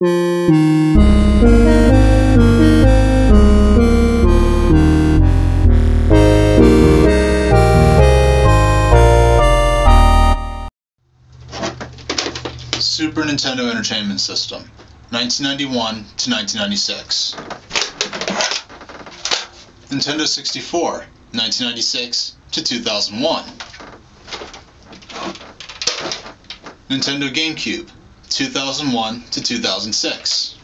Super Nintendo Entertainment System, 1991 to 1996. Nintendo 64, 1996 to 2001. Nintendo GameCube, 2001 to 2006.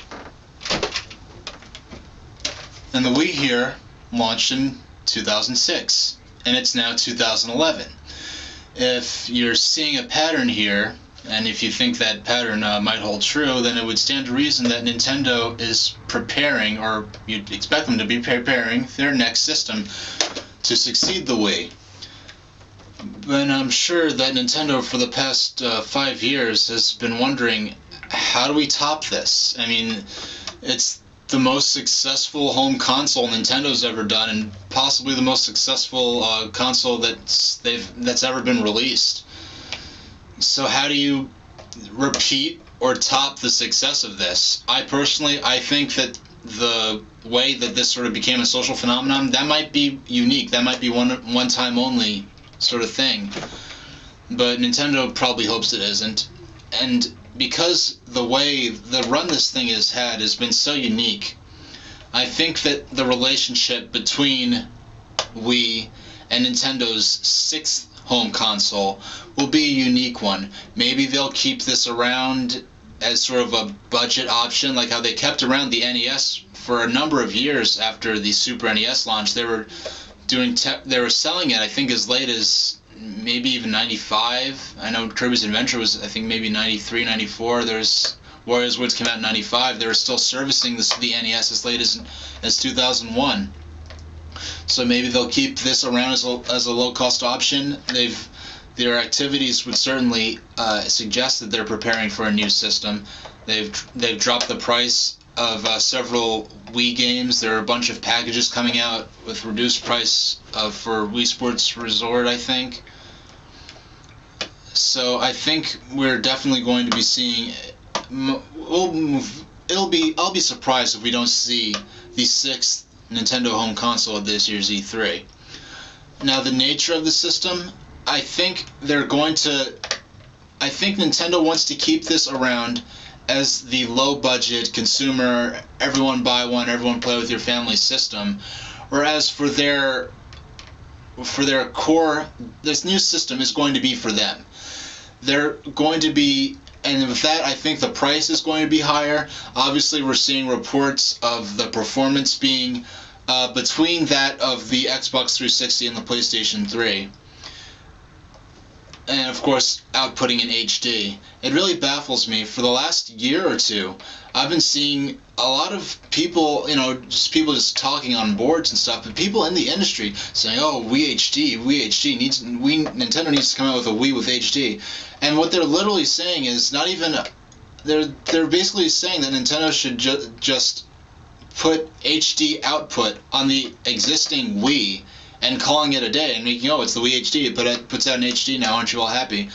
And the Wii here launched in 2006, and it's now 2011. If you're seeing a pattern here, and if you think that pattern might hold true, then it would stand to reason that Nintendo is preparing, or you'd expect them to be preparing, their next system to succeed the Wii. And I'm sure that Nintendo for the past 5 years has been wondering, how do we top this? I mean, it's the most successful home console Nintendo's ever done, and possibly the most successful console that's ever been released. So how do you repeat or top the success of this? I think that the way that this sort of became a social phenomenon, that might be unique. That might be one time only sort of thing. But Nintendo probably hopes it isn't. And because the way the run this thing has had has been so unique, I think that the relationship between Wii and Nintendo's sixth home console will be a unique one. Maybe they'll keep this around as sort of a budget option, like how they kept around the NES for a number of years after the Super NES launch. They were selling it, I think, as late as maybe even 95. I know Kirby's Adventure was, I think, maybe 93, 94. There's Warriors Woods came out in 95. They were still servicing the NES as late as 2001. So maybe they'll keep this around as a low-cost option. Their activities would certainly suggest that they're preparing for a new system. They've dropped the price of several Wii games. There are a bunch of packages coming out with reduced price for Wii Sports Resort, I think. So I think we're definitely going to be seeing. I'll be surprised if we don't see the sixth Nintendo home console at this year's E3. Now, the nature of the system, I think Nintendo wants to keep this around as the low-budget consumer, everyone buy one, everyone play with your family system, whereas for their core, this new system is going to be for them. They're going to be, and with that, I think the price is going to be higher. Obviously, we're seeing reports of the performance being between that of the Xbox 360 and the PlayStation 3. And of course, outputting in HD. It really baffles me. For the last year or two, I've been seeing a lot of people, just talking on boards and stuff, but people in the industry saying, "Oh, Wii HD Nintendo needs to come out with a Wii with HD." And what they're literally saying is not even. They're basically saying that Nintendo should just put HD output on the existing Wii and calling it a day and making, "Oh, it's the Wii HD, it puts out in HD now, aren't you all happy?"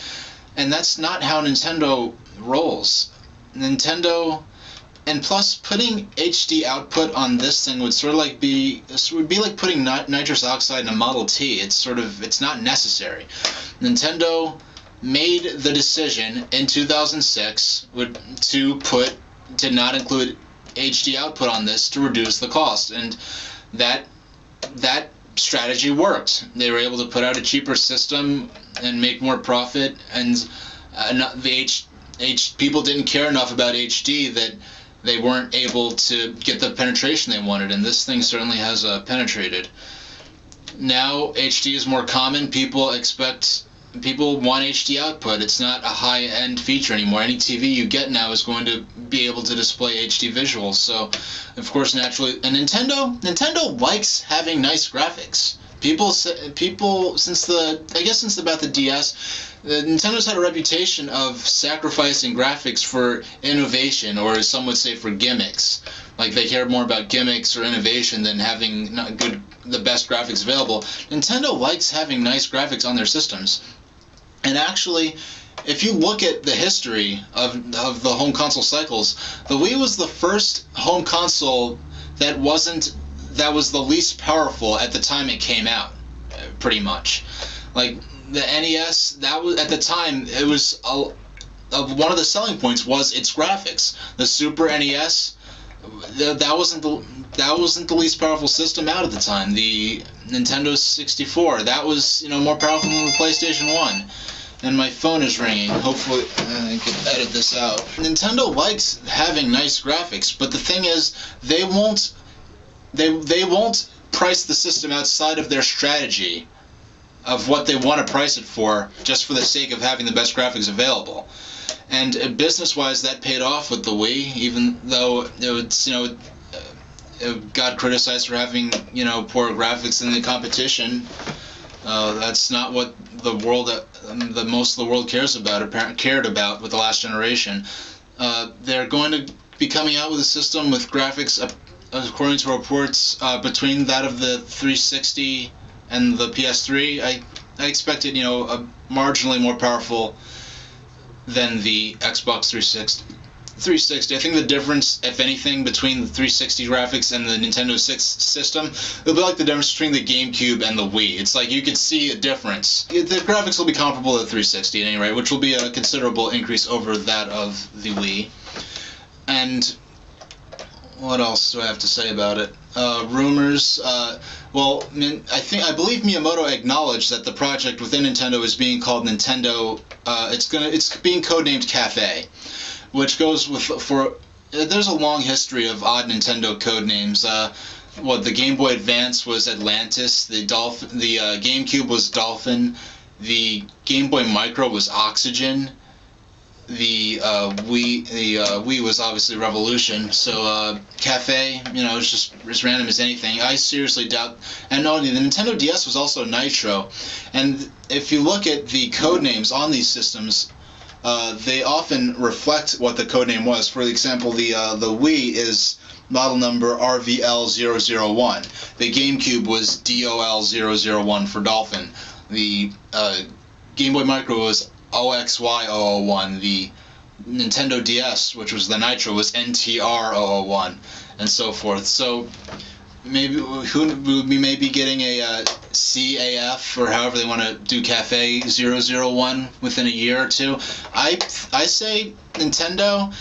And that's not how Nintendo rolls. And plus, putting HD output on this thing would sort of like be like putting nitrous oxide in a Model T. It's not necessary. Nintendo made the decision in 2006 to not include HD output on this to reduce the cost, and that strategy worked. They were able to put out a cheaper system and make more profit, and people didn't care enough about HD that they weren't able to get the penetration they wanted, and this thing certainly has penetrated. Now HD is more common. People want HD output. It's not a high-end feature anymore. Any TV you get now is going to be able to display HD visuals. So, of course, naturally, and Nintendo likes having nice graphics. People since about the DS, Nintendo's had a reputation of sacrificing graphics for innovation, or as some would say, for gimmicks. Like they care more about gimmicks or innovation than having the best graphics available. Nintendo likes having nice graphics on their systems. And actually, if you look at the history of the home console cycles, the Wii was the first home console that was the least powerful at the time it came out, pretty much. Like the NES, that was at the time, it was one of the selling points was its graphics. The Super NES, that wasn't the least powerful system out at the time. The Nintendo 64, that was more powerful than the PlayStation 1. And my phone is ringing. Hopefully I can edit this out. Nintendo likes having nice graphics, but the thing is, they won't price the system outside of their strategy of what they want to price it for, just for the sake of having the best graphics available. And business-wise, that paid off with the Wii, even though it got criticized for having poor graphics in the competition. That's not what the most of the world cared about with the last generation. They're going to be coming out with a system with graphics, according to reports, between that of the 360 and the PS3. I expected a marginally more powerful than the Xbox 360. I think the difference, if anything, between the 360 graphics and the Nintendo 6 system, it'll be like the difference between the GameCube and the Wii. It's like you could see a difference. The graphics will be comparable to the 360 at any rate, which will be a considerable increase over that of the Wii. And what else do I have to say about it? Rumors. Well, I believe Miyamoto acknowledged that the project within Nintendo is being called Nintendo. It's being codenamed Cafe, which goes there's a long history of odd Nintendo codenames. The Game Boy Advance was Atlantis. The GameCube was Dolphin. The Game Boy Micro was Oxygen. The Wii was obviously Revolution. So Cafe, it's just as random as anything. I seriously doubt. And no, the Nintendo DS was also Nitro. And if you look at the code names on these systems, they often reflect what the codename was. For example, the Wii is model number RVL001. The GameCube was DOL001 for Dolphin. The Game Boy Micro was OXY001. The Nintendo DS, which was the Nitro, was NTR001, and so forth. So maybe we may be getting a CAF, or however they want to do Cafe 001 within a year or two. I say Nintendo,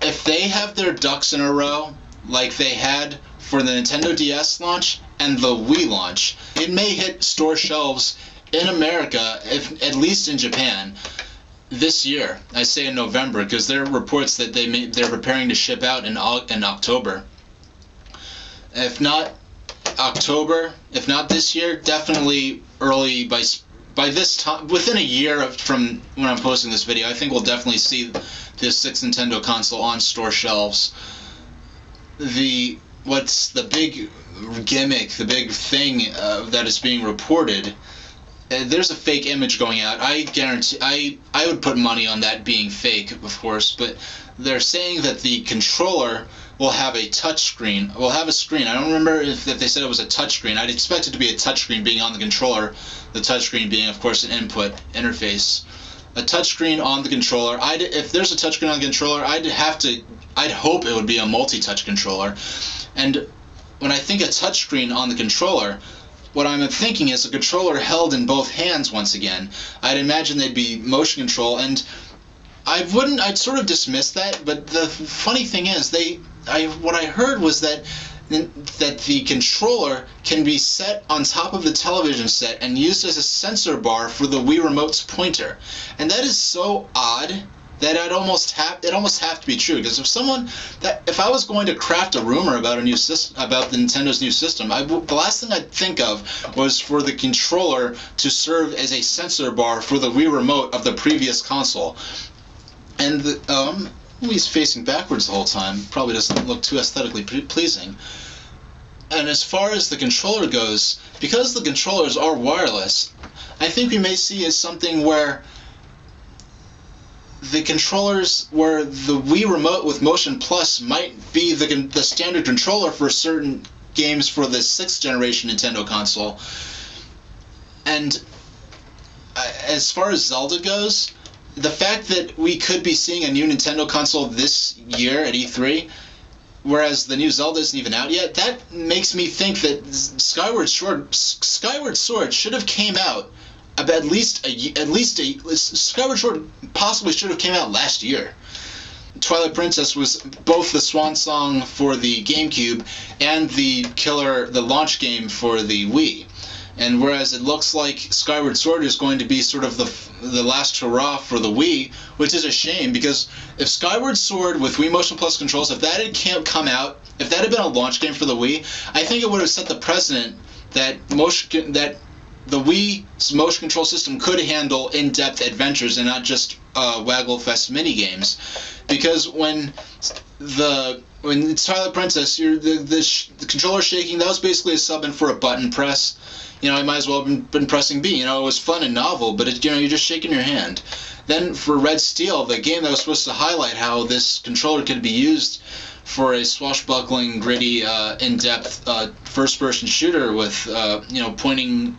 if they have their ducks in a row like they had for the Nintendo DS launch and the Wii launch, it may hit store shelves in America, if at least in Japan, this year. I say in November, because there are reports that they're preparing to ship out in October. If not October, if not this year, definitely early by this time, within a year from when I'm posting this video. I think we'll definitely see this 6th Nintendo console on store shelves. What's the big gimmick, the big thing that is being reported? There's a fake image going out. I guarantee, I would put money on that being fake, of course, but they're saying that the controller will have a touch screen. Will have a screen. I don't remember if they said it was a touch screen. I'd expect it to be a touch screen being on the controller, the touch screen being, of course, an input interface. A touch screen on the controller. If there's a touch screen on the controller, I'd hope it would be a multi-touch controller. And when I think a touch screen on the controller, what I'm thinking is a controller held in both hands once again. I'd imagine they'd be motion control, and I'd sort of dismiss that, but the funny thing is, what I heard was that the controller can be set on top of the television set and used as a sensor bar for the Wii Remote's pointer. And that is so odd that it almost have to be true, because if I was going to craft a rumor about the Nintendo's new system, the last thing I'd think of was for the controller to serve as a sensor bar for the Wii Remote of the previous console. And Wii's facing backwards the whole time. Probably doesn't look too aesthetically pleasing. And as far as the controller goes, because the controllers are wireless, I think we may see as something where the controllers, where the Wii Remote with Motion Plus might be the standard controller for certain games for the 6th generation Nintendo console. And as far as Zelda goes, the fact that we could be seeing a new Nintendo console this year at E3, whereas the new Zelda isn't even out yet, that makes me think that Skyward Sword should have came out at least Skyward Sword possibly should have came out last year. Twilight Princess was both the swan song for the GameCube and the launch game for the Wii. And whereas it looks like Skyward Sword is going to be sort of the last hurrah for the Wii, which is a shame, because if Skyward Sword with Wii Motion Plus controls, if that had come out, if that had been a launch game for the Wii, I think it would have set the precedent that the Wii's motion control system could handle in-depth adventures and not just Waggle-Fest minigames. Because when it's Twilight Princess, the controller shaking, that was basically a sub-in for a button press. You know, I might as well have been pressing B. You know, it was fun and novel, but you're just shaking your hand. Then for Red Steel, the game that was supposed to highlight how this controller could be used for a swashbuckling, gritty, in-depth first-person shooter with pointing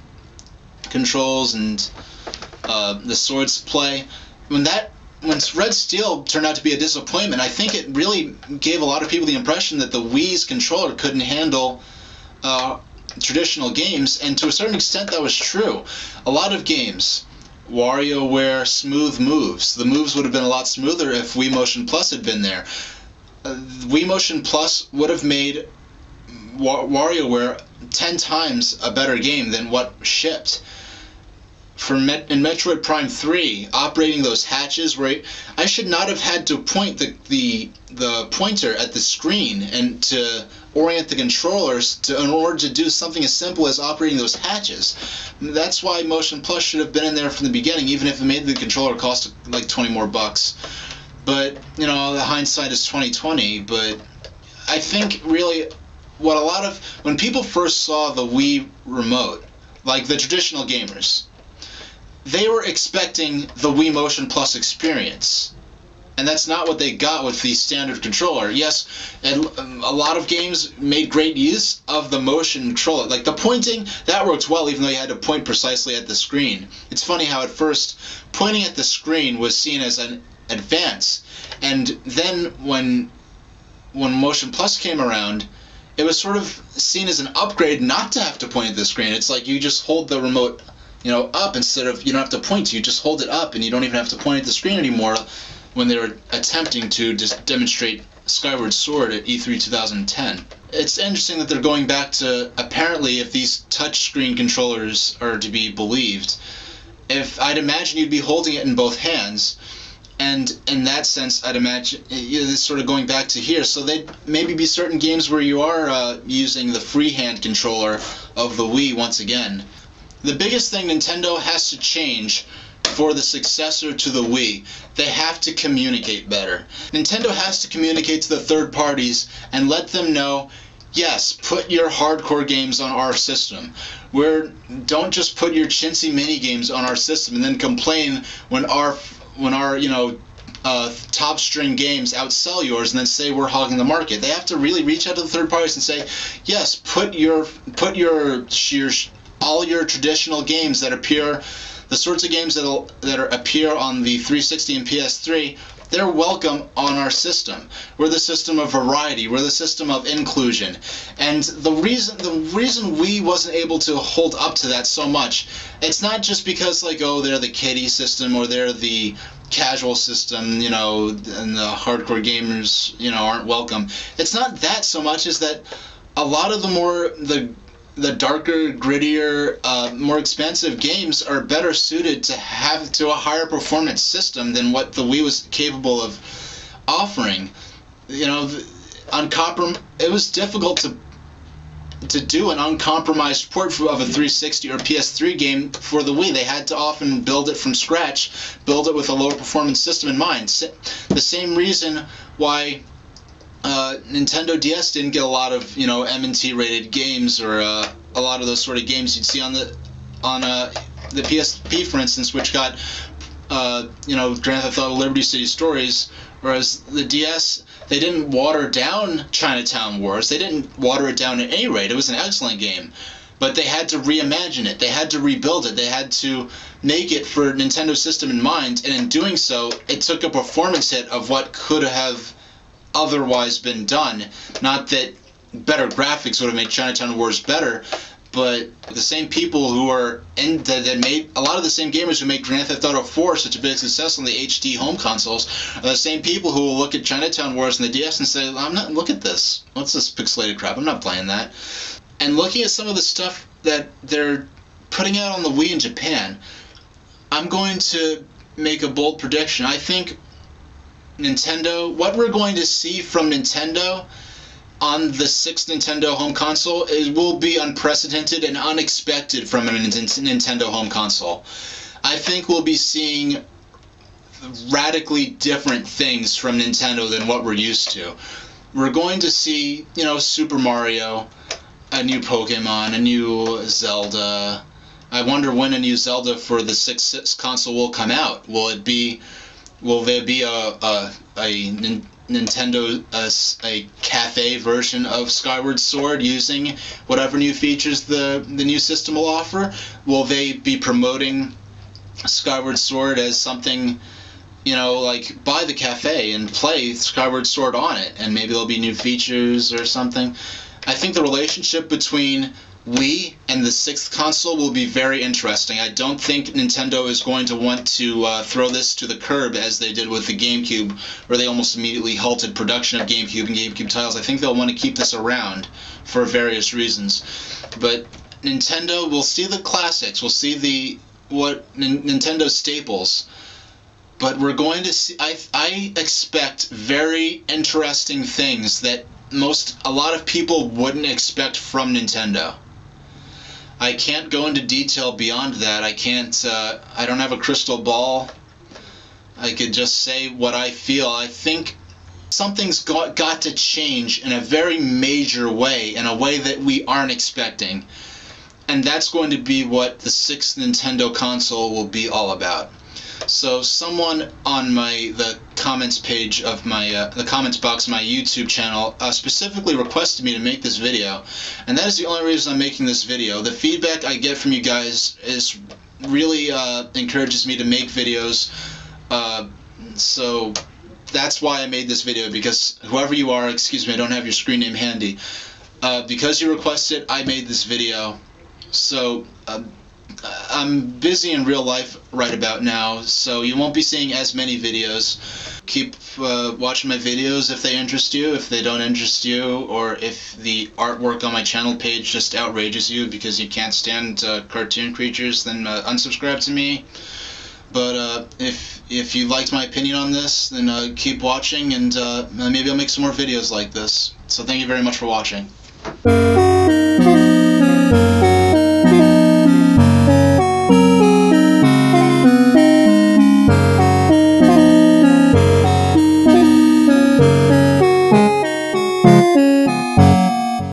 controls and the swords play. When Red Steel turned out to be a disappointment, I think it really gave a lot of people the impression that the Wii's controller couldn't handle traditional games, and to a certain extent that was true. A lot of games, WarioWare Smooth Moves, the moves would have been a lot smoother if Wii Motion Plus had been there. Wii Motion Plus would have made WarioWare 10 times a better game than what shipped. In Metroid Prime 3, operating those hatches, where I should not have had to point the pointer at the screen and to orient the controllers in order to do something as simple as operating those hatches. That's why Motion Plus should have been in there from the beginning, even if it made the controller cost like 20 more bucks. But the hindsight is 2020. But I think really when people first saw the Wii remote, like the traditional gamers, they were expecting the Wii Motion Plus experience. And that's not what they got with the standard controller. Yes, and a lot of games made great use of the motion controller. Like the pointing, that worked well, even though you had to point precisely at the screen. It's funny how at first, pointing at the screen was seen as an advance. And then when Motion Plus came around, it was sort of seen as an upgrade not to have to point at the screen. It's like you just hold the remote up instead of, you don't have to point, you just hold it up and you don't even have to point at the screen anymore, when they were attempting to just demonstrate Skyward Sword at E3 2010. It's interesting that they're going back to, apparently, if these touchscreen controllers are to be believed, I'd imagine you'd be holding it in both hands, and in that sense, I'd imagine it's sort of going back to here. So they'd maybe be certain games where you are using the freehand controller of the Wii once again. The biggest thing Nintendo has to change for the successor to the Wii, they have to communicate better. Nintendo has to communicate to the third parties and let them know, yes, put your hardcore games on our system. Don't just put your chintzy mini games on our system and then complain when our top string games outsell yours and then say we're hogging the market. They have to really reach out to the third parties and say, yes, put all your traditional games that appear, the sorts of games that appear on the 360 and PS3, they're welcome on our system. We're the system of variety. We're the system of inclusion. And the reason Wii wasn't able to hold up to that so much, it's not just because they're the kiddie system or they're the casual system, and the hardcore gamers, aren't welcome. It's not that so much as that a lot of the darker, grittier, more expensive games are better suited to a higher performance system than what the Wii was capable of offering. It was difficult to do an uncompromised port of a 360 or PS3 game for the Wii. They had to often build it from scratch, build it with a lower performance system in mind. The same reason why Nintendo DS didn't get a lot of M&T rated games or a lot of those sort of games you'd see on the PSP, for instance, which got Grand Theft Auto Liberty City Stories, whereas the DS, they didn't water down Chinatown Wars. They didn't water it down at any rate. It was an excellent game. But they had to reimagine it. They had to rebuild it. They had to make it for Nintendo system in mind, and in doing so, it took a performance hit of what could have otherwise been done. Not that better graphics would have made Chinatown Wars better, but the same people who are that made a lot of the same gamers who make Grand Theft Auto 4 such a big success on the HD home consoles are the same people who will look at Chinatown Wars on the DS and say, look at this. What's this pixelated crap? I'm not playing that. And looking at some of the stuff that they're putting out on the Wii in Japan, I'm going to make a bold prediction. I think Nintendo, what we're going to see from Nintendo on the 6th Nintendo home console will be unprecedented and unexpected from a Nintendo home console. I think we'll be seeing radically different things from Nintendo than what we're used to. We're going to see, Super Mario, a new Pokemon, a new Zelda. I wonder when a new Zelda for the 6th console will come out. Will there be a Nintendo a cafe version of Skyward Sword using whatever new features the new system will offer? Will they be promoting Skyward Sword as something, like buy the cafe and play Skyward Sword on it, and maybe there'll be new features or something? I think the relationship between Wii and the 6th console will be very interesting. I don't think Nintendo is going to want to throw this to the curb as they did with the GameCube, where they almost immediately halted production of GameCube and GameCube titles. I think they'll want to keep this around for various reasons. But Nintendo will see the classics, we'll see Nintendo staples, but we're going to see, I expect very interesting things that a lot of people wouldn't expect from Nintendo. I can't go into detail beyond that. I don't have a crystal ball. I could just say what I feel. I think something's got to change in a very major way, in a way that we aren't expecting. And that's going to be what the 6th Nintendo console will be all about. So someone on the comments page of the comments box of my YouTube channel specifically requested me to make this video, and that is the only reason I'm making this video. The feedback I get from you guys is really encourages me to make videos, so that's why I made this video, because whoever you are, excuse me, I don't have your screen name handy, because you requested, I made this video. So I'm busy in real life right about now, so you won't be seeing as many videos. Keep watching my videos if they interest you. If they don't interest you, or if the artwork on my channel page just outrages you because you can't stand cartoon creatures, then unsubscribe to me. But if you liked my opinion on this, then keep watching, and maybe I'll make some more videos like this. So thank you very much for watching.